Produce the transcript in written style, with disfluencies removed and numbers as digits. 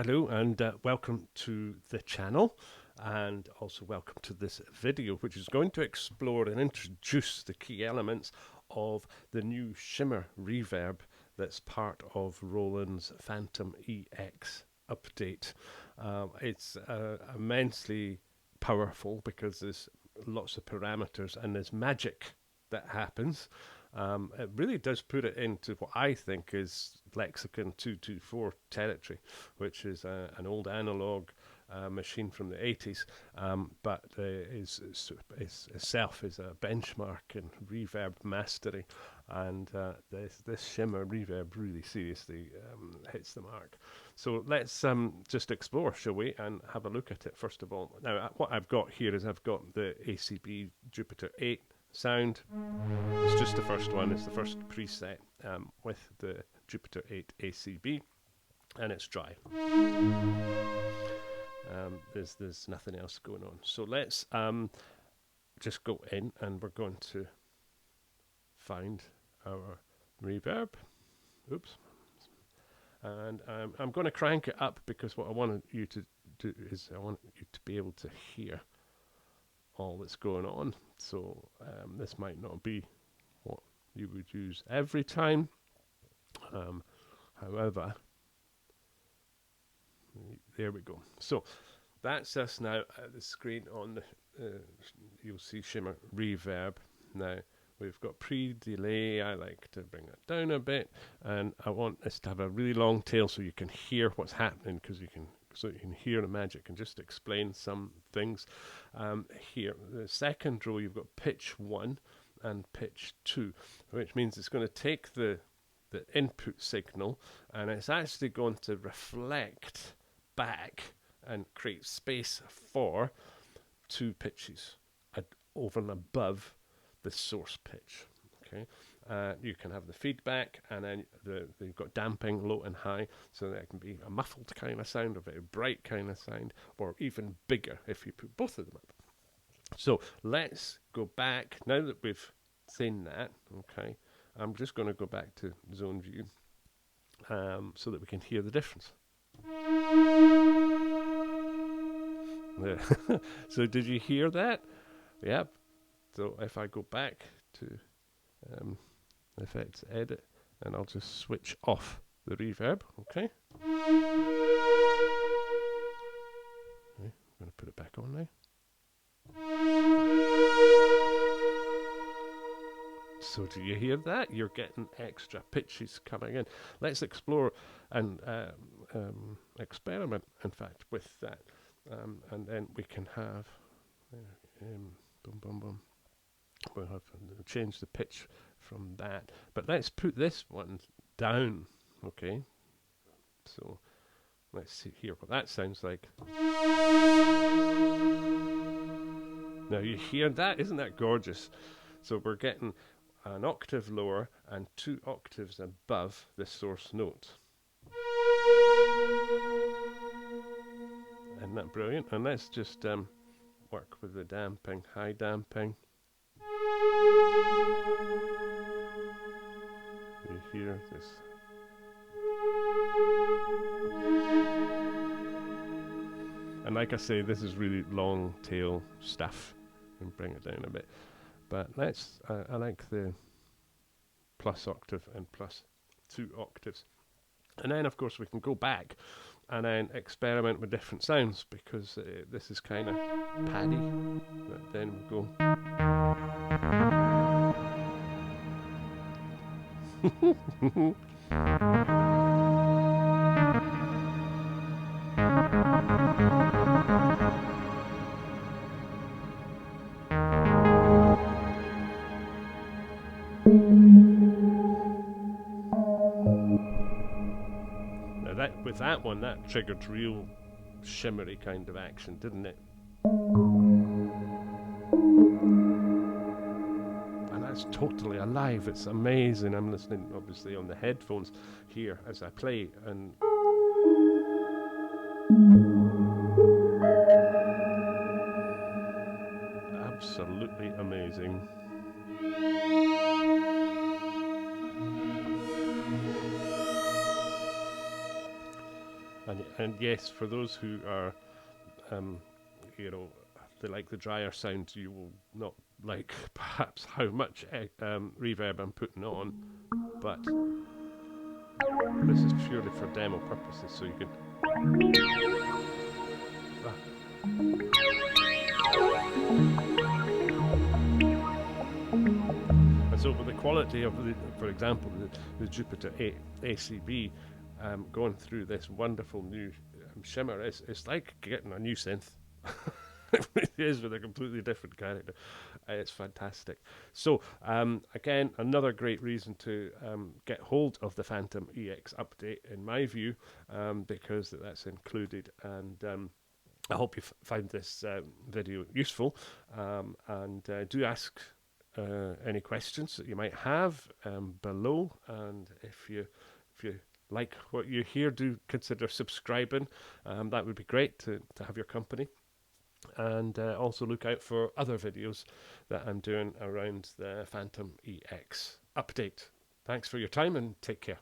Hello and welcome to the channel, and also welcome to this video, which is going to explore and introduce the key elements of the new Shimmer reverb that's part of Roland's Fantom EX update. It's immensely powerful because there's lots of parameters and there's magic that happens. It really does put it into what I think is Lexicon 224 territory, which is an old analog machine from the 80s, but is itself is a benchmark in reverb mastery, and this Shimmer reverb really seriously hits the mark. So let's just explore, shall we, and have a look at it first of all. Now, what I've got here is I've got the ACB Jupiter 8 sound. It's just the first one, it's the first preset with the Jupiter 8 ACB, and it's dry. There's nothing else going on. So let's just go in and we're going to find our reverb. Oops. And I'm going to crank it up because what I want you to do is I want you to be able to hear all that's going on. So this might not be what you would use every time. However, there we go. So that's us now at the screen on the, you'll see Shimmer reverb. Now we've got pre-delay. I like to bring it down a bit, and I want this to have a really long tail so you can hear what's happening, because you can hear the magic, and just explain some things here. The second row, you've got pitch 1 and pitch 2, which means it's going to take the input signal and it's actually going to reflect back and create space for 2 pitches over and above the source pitch. Okay, you can have the feedback, and then you've got damping low and high, so that it can be a muffled kind of sound, a very bright kind of sound, or even bigger if you put both of them up. So let's go back, now that we've seen that. Okay, I'm just going to go back to zone view so that we can hear the difference. There. So did you hear that? Yep. So if I go back to effects edit, and I'll just switch off the reverb. Okay, I'm going to put it back on now. So do you hear that? You're getting extra pitches coming in. Let's explore and experiment, in fact, with that, and then we can have boom boom boom. We'll have to change the pitch from that, but let's put this one down. Okay, so let's hear what that sounds like. Now you hear that? Isn't that gorgeous? So we're getting an octave lower and 2 octaves above the source note. Isn't that brilliant? And let's just work with the damping, high damping. You hear this? And like I say, this is really long tail stuff. And bring it down a bit. But let's, I like the plus octave and plus 2 octaves. And then, of course, we can go back and then experiment with different sounds, because this is kind of paddy. But then we go. Now with that one, that triggered real shimmery kind of action, didn't it? And that's totally alive. It's amazing. I'm listening obviously on the headphones here as I play, and absolutely amazing. And yes, for those who are, you know, they like the drier sound, you will not like perhaps how much reverb I'm putting on, but this is purely for demo purposes, so you can. And so, with the quality of, for example, the Jupiter ACB going through this wonderful new Shimmer, it's like getting a new synth. It really is, with a completely different character. It's fantastic. So, again, another great reason to get hold of the Fantom EX update, in my view, because that's included. And I hope you find this video useful, and do ask any questions that you might have below. And if you like what you hear, do consider subscribing. That would be great to have your company. And also look out for other videos that I'm doing around the Fantom EX update. Thanks for your time and take care.